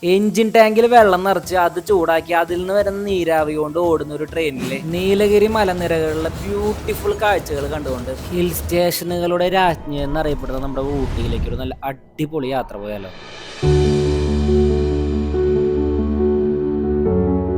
Engine ടാങ്കിൽ വെള്ളം നിറച്ച് അത് ചൂടാക്കി അതിൽ നിന്ന് വരുന്ന നീരാവി കൊണ്ട് ഓടുന്ന ഒരു ട്രെയിനിലെ നീലഗിരി മലനിരകളിലെ ബ്യൂട്ടിഫുൾ കാഴ്ചകൾ കണ്ടുകൊണ്ട് ഹിൽ സ്റ്റേഷനുകളുടെ രാജ്ഞി എന്നറിയപ്പെടുന്ന നമ്മുടെ ഊട്ടിയിലേക്ക് ഒരു നല്ല അടിപൊളി യാത്ര പോയാലോ.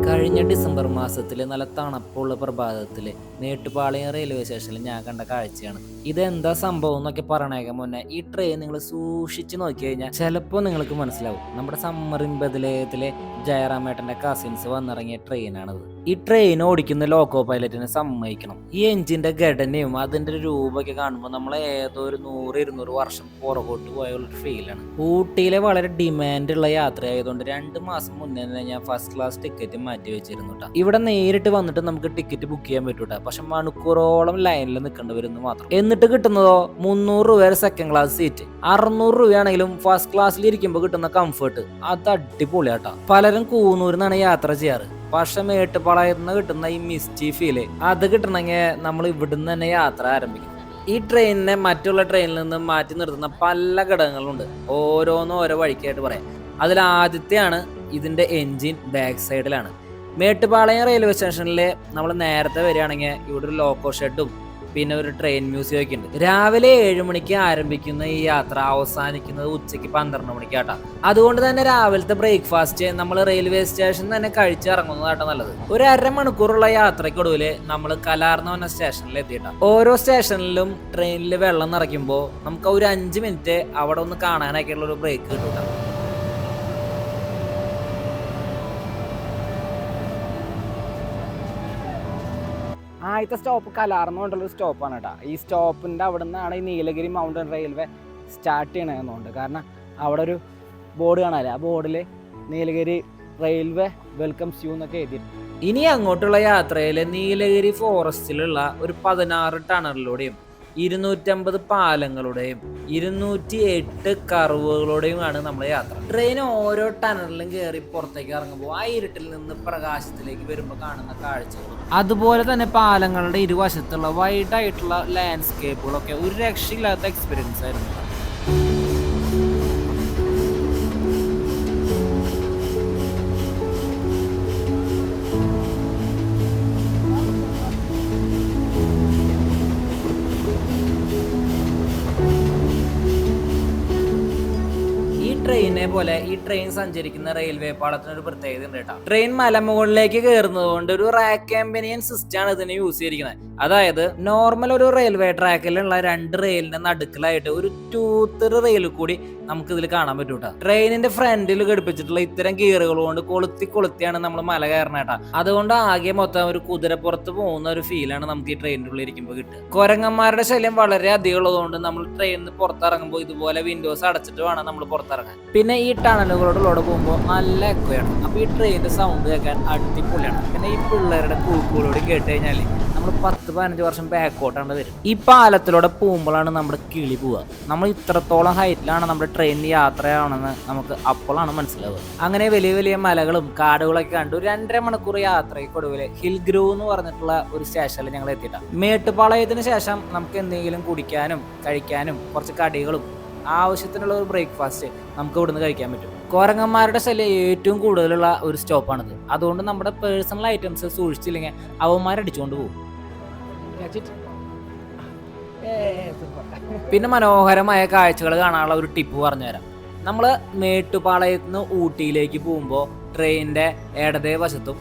കഴിഞ്ഞ ഡിസംബർ മാസത്തിൽ നല്ല തണുപ്പുള്ള പ്രഭാതത്തിൽ മേട്ടുപ്പാളയം റെയിൽവേ സ്റ്റേഷനിൽ ഞാൻ കണ്ട കാഴ്ചയാണ്. ഇതെന്താ സംഭവം എന്നൊക്കെ പറയണേക്കാൻ മുന്നേ ഈ ട്രെയിൻ നിങ്ങൾ സൂക്ഷിച്ച് നോക്കി കഴിഞ്ഞാൽ ചിലപ്പോൾ നിങ്ങൾക്ക് മനസ്സിലാവും. നമ്മുടെ സമ്മറിൻ ബദലയത്തിലെ ജയറാമേട്ടന്റെ കസിൻസ് വന്നിറങ്ങിയ ട്രെയിനാണത്. ഈ ട്രെയിൻ ഓടിക്കുന്ന ലോക്കോ പൈലറ്റിനെ സമ്മതിക്കണം. ഈ എഞ്ചിന്റെ ഘടനയും അതിന്റെ രൂപമൊക്കെ കാണുമ്പോൾ നമ്മൾ ഏതോ ഒരു 100-200 വർഷം പുറകോട്ട് പോയ ഒരു ഫീലാണ്. ഊട്ടിയിലെ വളരെ ഡിമാൻഡുള്ള യാത്രയായതുകൊണ്ട് 2 മാസം മുന്നേ തന്നെ ഞാൻ ഫസ്റ്റ് ക്ലാസ് ടിക്കറ്റ് മാറ്റി വെച്ചിരുന്നു കേട്ടോ. ഇവിടെ നേരിട്ട് വന്നിട്ട് നമുക്ക് ടിക്കറ്റ് ബുക്ക് ചെയ്യാൻ പറ്റൂട്ടാ. പക്ഷെ മണിക്കൂറോളം ലൈനിൽ നിൽക്കേണ്ടി വരുന്നു മാത്രം. എന്നിട്ട് കിട്ടുന്നതോ 300 രൂപ സെക്കൻഡ് ക്ലാസ് സീറ്റ്, 600 രൂപയാണെങ്കിലും ഫസ്റ്റ് ക്ലാസ്സിൽ ഇരിക്കുമ്പോൾ കിട്ടുന്ന കംഫർട്ട് അത് അടിപൊളിയാട്ടാ. പലരും കൂന്നൂരിന്നാണ് യാത്ര ചെയ്യാറ്. പക്ഷെ മേട്ടുപ്പാളയത്ത് നിന്ന് കിട്ടുന്ന ഈ മിസ്റ്റി ഫീല് അത് കിട്ടണമെങ്കിൽ നമ്മൾ ഇവിടുന്ന് തന്നെ യാത്ര ആരംഭിക്കും. ഈ ട്രെയിനിനെ മറ്റുള്ള ട്രെയിനിൽ നിന്ന് മാറ്റി നിർത്തുന്ന പല ഘടകങ്ങളുണ്ട്. ഓരോന്നും ഓരോ വഴിക്കായിട്ട് പറയാം. അതിൽ ആദ്യത്തെയാണ് ഇതിന്റെ എൻജിൻ ബാക്ക് സൈഡിലാണ്. മേട്ടുപ്പാളയം റെയിൽവേ സ്റ്റേഷനിൽ നമ്മൾ നേരത്തെ വരികയാണെങ്കിൽ ഇവിടെ ഒരു ലോക്കോ ഷെഡും പിന്നെ ഒരു ട്രെയിൻ മ്യൂസിയം ഒക്കെ ഉണ്ട്. രാവിലെ 7 മണിക്ക് ആരംഭിക്കുന്ന ഈ യാത്ര അവസാനിക്കുന്നത് ഉച്ചയ്ക്ക് 12 മണിക്കാട്ടാ. അതുകൊണ്ട് തന്നെ രാവിലത്തെ ബ്രേക്ക്ഫാസ്റ്റ് നമ്മൾ റെയിൽവേ സ്റ്റേഷനിൽ തന്നെ കഴിച്ചിറങ്ങുന്നതാട്ടോ നല്ലത്. ഒരു 1/2 മണിക്കൂറുള്ള യാത്രയ്ക്കൊടുവിൽ നമ്മൾ കലാർന്ന് പറഞ്ഞ സ്റ്റേഷനിൽ എത്തിയിട്ടാ. ഓരോ സ്റ്റേഷനിലും ട്രെയിനിൽ വെള്ളം നിറയ്ക്കുമ്പോൾ നമുക്ക് ഒരു 5 മിനിറ്റ് അവിടെ ഒന്ന് കാണാനൊക്കെയുള്ള ഒരു ബ്രേക്ക് കിട്ടും. ആദ്യത്തെ സ്റ്റോപ്പ് കലാർന്ന് കൊണ്ടുള്ളൊരു സ്റ്റോപ്പാണ് കേട്ടോ. ഈ സ്റ്റോപ്പിൻ്റെ അവിടെ നിന്നാണ് ഈ നീലഗിരി മൗണ്ടൻ റെയിൽവേ സ്റ്റാർട്ട് ചെയ്യണമെന്നുണ്ട്. കാരണം അവിടെ ഒരു ബോർഡ് കാണാല്ലേ, ആ ബോർഡിൽ നീലഗിരി റെയിൽവേ വെൽക്കംസ് യു എന്നൊക്കെ എഴുതിയിട്ടുണ്ട്. ഇനി അങ്ങോട്ടുള്ള യാത്രയിൽ നീലഗിരി ഫോറസ്റ്റിലുള്ള ഒരു 16 ടണലിലൂടെയും 250 പാലങ്ങളുടെയും 208 കർവുകളുടെയുമാണ് നമ്മുടെ യാത്ര. ട്രെയിൻ ഓരോ ടണലിലും കയറി പുറത്തേക്ക് ഇറങ്ങുമ്പോൾ ആ ഇരുട്ടിൽ നിന്ന് പ്രകാശത്തിലേക്ക് വരുമ്പോൾ കാണുന്ന കാഴ്ചകളും അതുപോലെ തന്നെ പാലങ്ങളുടെ ഇരുവശത്തുള്ള വൈഡായിട്ടുള്ള ലാൻഡ്സ്കേപ്പുകളൊക്കെ ഒരു രക്ഷയില്ലാത്ത എക്സ്പീരിയൻസ് ആയിരുന്നു. ട്രെയിനെ പോലെ ഈ ട്രെയിൻ സഞ്ചരിക്കുന്ന റെയിൽവേ പാളത്തിന് ഒരു പ്രത്യേകത ഉണ്ട് കേട്ടോ. ട്രെയിൻ മലമുകളിലേക്ക് കയറുന്നത് കൊണ്ട് ഒരു റാക്ക് കാമ്പനിയൻ സിസ്റ്റം ആണ് ഇതിനെ യൂസ് ചെയ്തിരിക്കുന്നത്. അതായത് നോർമൽ ഒരു റെയിൽവേ ട്രാക്കിലുള്ള 2 റെയിലിന്റെ നടുക്കിലായിട്ട് ഒരു ടൂത്തർ റെയിൽ കൂടി നമുക്ക് ഇതിൽ കാണാൻ പറ്റും കേട്ടോ. ട്രെയിനിന്റെ ഫ്രണ്ടിൽ ഘടിപ്പിച്ചിട്ടുള്ള ഇത്തരം ഗിയറുകൾ കൊണ്ട് കൊളുത്തിയാണ് നമ്മൾ മല കയറണ കേട്ടോ. അതുകൊണ്ട് ആകെ മൊത്തം ഒരു കുതിരപ്പുറത്ത് പോകുന്ന ഒരു ഫീലാണ് നമുക്ക് ഈ ട്രെയിനിൻ്റെ ഉള്ളിൽ ഇരിക്കുമ്പോൾ കിട്ടുക. കുരങ്ങന്മാരുടെ ശല്യം വളരെ അധികം ഉള്ളതുകൊണ്ട് നമ്മൾ ട്രെയിനിൽ പുറത്തിറങ്ങുമ്പോൾ ഇതുപോലെ വിൻഡോസ് അടച്ചിട്ട് വേണം നമ്മൾ പുറത്തിറങ്ങാൻ. പിന്നെ ഈ ടണലുകളോടുള്ളൂടെ പോകുമ്പോൾ നല്ല എക്കോയാണ്. അപ്പോൾ ഈ ട്രെയിനിന്റെ സൗണ്ട് കേൾക്കാൻ അടിപൊളിയാണ്. പിന്നെ ഈ പിള്ളേരുടെ കൂക്കുകളോട് കേട്ട് കഴിഞ്ഞാൽ നമ്മൾ 10-15 വർഷം ബാക്കോട്ടാണ് വരും. ഈ പാലത്തിലൂടെ പോകുമ്പോഴാണ് നമ്മുടെ കിളി പോവുക. നമ്മൾ ഇത്രത്തോളം ഹൈറ്റിലാണ് നമ്മുടെ ട്രെയിൻ യാത്രയാണെന്ന് നമുക്ക് അപ്പോഴാണ് മനസ്സിലാവുക. അങ്ങനെ വലിയ വലിയ മലകളും കാടുകളൊക്കെ കണ്ടു 2.5 മണിക്കൂർ യാത്രയ്ക്കൊടുവിൽ ഹിൽ ഗ്രൂവ് എന്ന് പറഞ്ഞിട്ടുള്ള ഒരു സ്റ്റേഷനിൽ ഞങ്ങൾ എത്തിയിട്ടാണ്. മേട്ടുപ്പാളയത്തിന് ശേഷം നമുക്ക് എന്തെങ്കിലും കുടിക്കാനും കഴിക്കാനും കുറച്ച് കടികളും ആവശ്യത്തിനുള്ള ഒരു ബ്രേക്ക്ഫാസ്റ്റ് നമുക്ക് ഇവിടുന്ന് കഴിക്കാൻ പറ്റും. കുരങ്ങന്മാരുടെ ശല്യം ഏറ്റവും കൂടുതലുള്ള ഒരു സ്റ്റോപ്പാണിത്. അതുകൊണ്ട് നമ്മുടെ പേഴ്സണൽ ഐറ്റംസ് സൂക്ഷിച്ചില്ലെങ്കിൽ അവന്മാരടിച്ചുകൊണ്ട് പോകും. പിന്നെ മനോഹരമായ കാഴ്ചകൾ കാണാനുള്ള ഒരു ടിപ്പ് പറഞ്ഞുതരാം. നമ്മൾ മേട്ടുപ്പാളയത്ത് നിന്ന് ഊട്ടിയിലേക്ക് പോകുമ്പോൾ ട്രെയിനിന്റെ ഇടതേ വശത്തും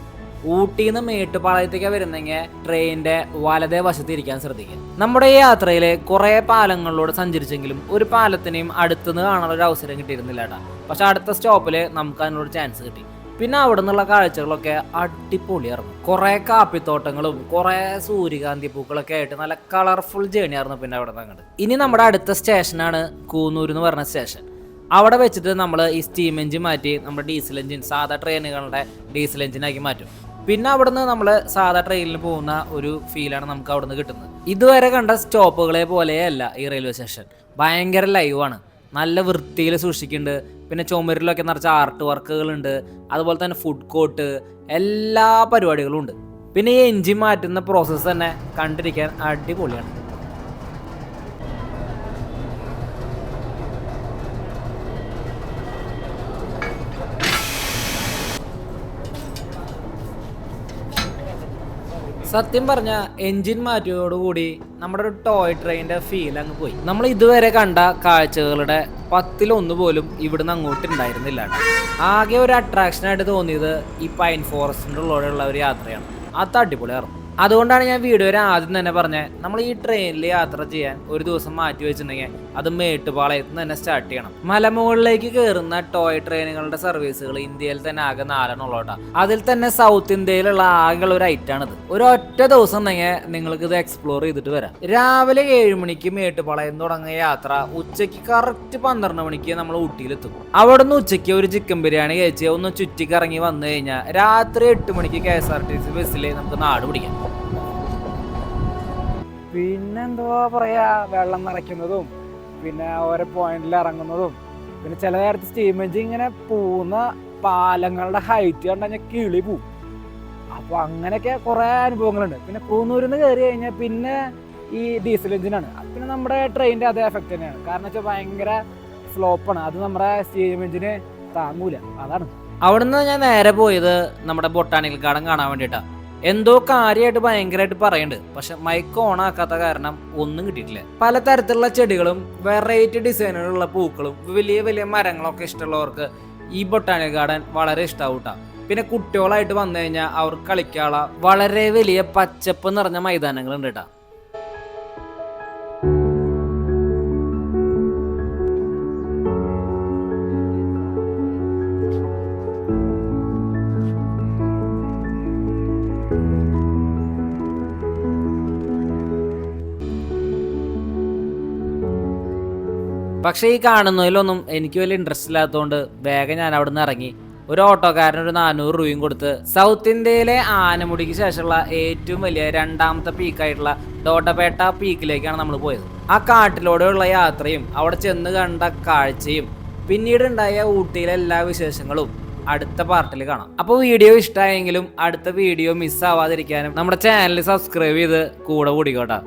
ഊട്ടിയിൽ നിന്ന് മേട്ടുപ്പാളയത്തേക്ക് വരുന്നെങ്കിൽ ട്രെയിനിന്റെ വലതേ വശത്ത് ഇരിക്കാൻ ശ്രദ്ധിക്കുക. നമ്മുടെ ഈ യാത്രയിൽ കുറെ പാലങ്ങളിലൂടെ സഞ്ചരിച്ചെങ്കിലും ഒരു പാലത്തിനെയും അടുത്തുനിന്ന് കാണാനുള്ള ഒരു അവസരം കിട്ടിയിരുന്നില്ല കേട്ടോ. പക്ഷെ അടുത്ത സ്റ്റോപ്പിൽ നമുക്ക് അതിനൊരു ചാൻസ് കിട്ടി. പിന്നെ അവിടെ നിന്നുള്ള കാഴ്ചകളൊക്കെ അടിപൊളിയായിരുന്നു. കുറെ കാപ്പിത്തോട്ടങ്ങളും കുറെ സൂര്യകാന്തി പൂക്കളൊക്കെ ആയിട്ട് നല്ല കളർഫുൾ ജേണി ആയിരുന്നു. പിന്നെ അവിടെ നിന്ന് അങ്ങോട്ട് ഇനി നമ്മുടെ അടുത്ത സ്റ്റേഷനാണ് കൂന്നൂർ എന്ന് പറഞ്ഞ സ്റ്റേഷൻ. അവിടെ വെച്ചിട്ട് നമ്മൾ ഈ സ്റ്റീം എഞ്ചിൻ മാറ്റി നമ്മുടെ ഡീസൽ എഞ്ചിൻ സാധാ ട്രെയിനുകളുടെ ഡീസൽ എഞ്ചിനാക്കി മാറ്റും. പിന്നെ അവിടുന്ന് നമ്മൾ സാധാ ട്രെയിനിൽ പോകുന്ന ഒരു ഫീലാണ് നമുക്ക് അവിടുന്ന് കിട്ടുന്നത്. ഇതുവരെ കണ്ട സ്റ്റോപ്പുകളെ പോലെയല്ല ഈ റെയിൽവേ സ്റ്റേഷൻ. ഭയങ്കര ലൈവാണ്, നല്ല വൃത്തിയിൽ സൂക്ഷിക്കുന്നുണ്ട്. പിന്നെ ചുമരിലൊക്കെ നിറച്ച ആർട്ട് വർക്കുകളുണ്ട്. അതുപോലെ തന്നെ ഫുഡ് കോർട്ട്, എല്ലാ പരിപാടികളും ഉണ്ട്. പിന്നെ ഈ എഞ്ചിൻ മാറ്റുന്ന പ്രോസസ്സ് തന്നെ കണ്ടിരിക്കാൻ അടിപൊളിയാണ്. സത്യം പറഞ്ഞ എൻജിൻ മാറ്റിയതോടുകൂടി നമ്മുടെ ഒരു ടോയ് ട്രെയിനിന്റെ ഫീൽ അങ്ങ് പോയി. നമ്മൾ ഇതുവരെ കണ്ട കാഴ്ചകളുടെ 10-1 പോലും ഇവിടുന്ന് അങ്ങോട്ട് ഉണ്ടായിരുന്നില്ല. ആകെ ഒരു അട്രാക്ഷനായിട്ട് തോന്നിയത് ഈ പൈൻ ഫോറസ്റ്റിന്റെ ഉള്ളിലുള്ള ഒരു യാത്രയാണ്. അത് അടിപൊളിയായിരുന്നു. അതുകൊണ്ടാണ് ഞാൻ വീഡിയോയിൽ ആദ്യം തന്നെ പറഞ്ഞത്, നമ്മൾ ഈ ട്രെയിനിൽ യാത്ര ചെയ്യാൻ ഒരു ദിവസം മാറ്റി വെച്ചിട്ടുണ്ടെങ്കിൽ അത് മേട്ടുപാളയത്ത് തന്നെ സ്റ്റാർട്ട് ചെയ്യണം. മലമുകളിലേക്ക് കയറുന്ന ടോയ് ട്രെയിനുകളുടെ സർവീസുകൾ ഇന്ത്യയിൽ തന്നെ ആകെ 4 ഉള്ളോട്ടാ. അതിൽ തന്നെ സൗത്ത് ഇന്ത്യയിലുള്ള ആകെയുള്ള ഒരു ഐറ്റാണിത്. ഒരു ഒറ്റ ദിവസം ഉണ്ടെങ്കിൽ നിങ്ങൾക്ക് ഇത് എക്സ്പ്ലോർ ചെയ്തിട്ട് വരാം. രാവിലെ 7 മണിക്ക് മേട്ടുപാളയം തുടങ്ങിയ യാത്ര ഉച്ചയ്ക്ക് കറക്റ്റ് 12 മണിക്ക് നമ്മൾ ഊട്ടിയിലെത്തും. അവിടെ നിന്ന് ഉച്ചയ്ക്ക് ഒരു ചിക്കൻ ബിരിയാണി കഴിച്ച് ഒന്ന് ചുറ്റിക്കറങ്ങി വന്നു കഴിഞ്ഞാൽ രാത്രി 8 മണിക്ക് KSRTC ബസ്സിൽ നമുക്ക് നാട് പിടിക്കാം. പിന്നെ എന്തുവാ പറയാ, വെള്ളം നിറയ്ക്കുന്നതും പിന്നെ ഓരോ പോയിന്റിൽ ഇറങ്ങുന്നതും പിന്നെ ചില നേരത്ത് സ്റ്റീം എഞ്ചിൻ ഇങ്ങനെ പോകുന്ന പാലങ്ങളുടെ ഹൈറ്റ് കണ്ടുകഴിഞ്ഞാൽ കിളി പോവും. അപ്പോൾ അങ്ങനെയൊക്കെ കുറേ അനുഭവങ്ങളുണ്ട്. പിന്നെ പൂന്നൂരിൽ നിന്ന് കയറി കഴിഞ്ഞാൽ പിന്നെ ഈ ഡീസൽ എഞ്ചിനാണ്. പിന്നെ നമ്മുടെ ട്രെയിനിൻ്റെ അതേ എഫക്റ്റ് തന്നെയാണ്. കാരണം വെച്ചാൽ ഭയങ്കര സ്ലോപ്പാണ്. അത് നമ്മുടെ സ്റ്റീം എഞ്ചിന് താങ്ങൂല. അതാണ്. അവിടുന്ന് ഞാൻ നേരെ പോയത് നമ്മുടെ ബൊട്ടാണിക്കൽ ഗാർഡൻ കാണാൻ വേണ്ടിയിട്ടാണ്. എന്തോ കാര്യമായിട്ട് ഭയങ്കരമായിട്ട് പറയുന്നുണ്ട്, പക്ഷെ മൈക്ക് ഓൺ ആക്കാത്ത കാരണം ഒന്നും കിട്ടിയിട്ടില്ല. പലതരത്തിലുള്ള ചെടികളും വെറൈറ്റി ഡിസൈനുകളുള്ള പൂക്കളും വലിയ വലിയ മരങ്ങളൊക്കെ ഇഷ്ടമുള്ളവർക്ക് ഈ ബൊട്ടാണിക്കൽ ഗാർഡൻ വളരെ ഇഷ്ടാവും ട്ടാ. പിന്നെ കുട്ടികളായിട്ട് വന്നു കഴിഞ്ഞാൽ അവർക്ക് കളിക്കാനുള്ള വളരെ വലിയ പച്ചപ്പ് നിറഞ്ഞ മൈതാനങ്ങളുണ്ട് കേട്ടോ. പക്ഷേ ഈ കാണുന്നതിലൊന്നും എനിക്ക് വലിയ ഇൻട്രസ്റ്റ് ഇല്ലാത്തതുകൊണ്ട് വേഗം ഞാൻ അവിടെ നിന്ന് ഇറങ്ങി ഒരു ഓട്ടോക്കാരന് ഒരു 400 രൂപയും കൊടുത്ത് സൗത്ത് ഇന്ത്യയിലെ ആനമുടിക്ക് ശേഷമുള്ള ഏറ്റവും വലിയ 2ാമത്തെ പീക്കായിട്ടുള്ള ഡോഡപേട്ട പീക്കിലേക്കാണ് നമ്മൾ പോയത്. ആ കാട്ടിലൂടെയുള്ള യാത്രയും അവിടെ ചെന്ന് കണ്ട കാഴ്ചയും പിന്നീട് ഉണ്ടായ ഊട്ടിയിലെ എല്ലാ വിശേഷങ്ങളും അടുത്ത പാർട്ടിൽ കാണാം. അപ്പോൾ വീഡിയോ ഇഷ്ടമായെങ്കിലും അടുത്ത വീഡിയോ മിസ്സാവാതിരിക്കാനും നമ്മുടെ ചാനൽ സബ്സ്ക്രൈബ് ചെയ്ത് കൂടെ കൂടിക്കോട്ടെ.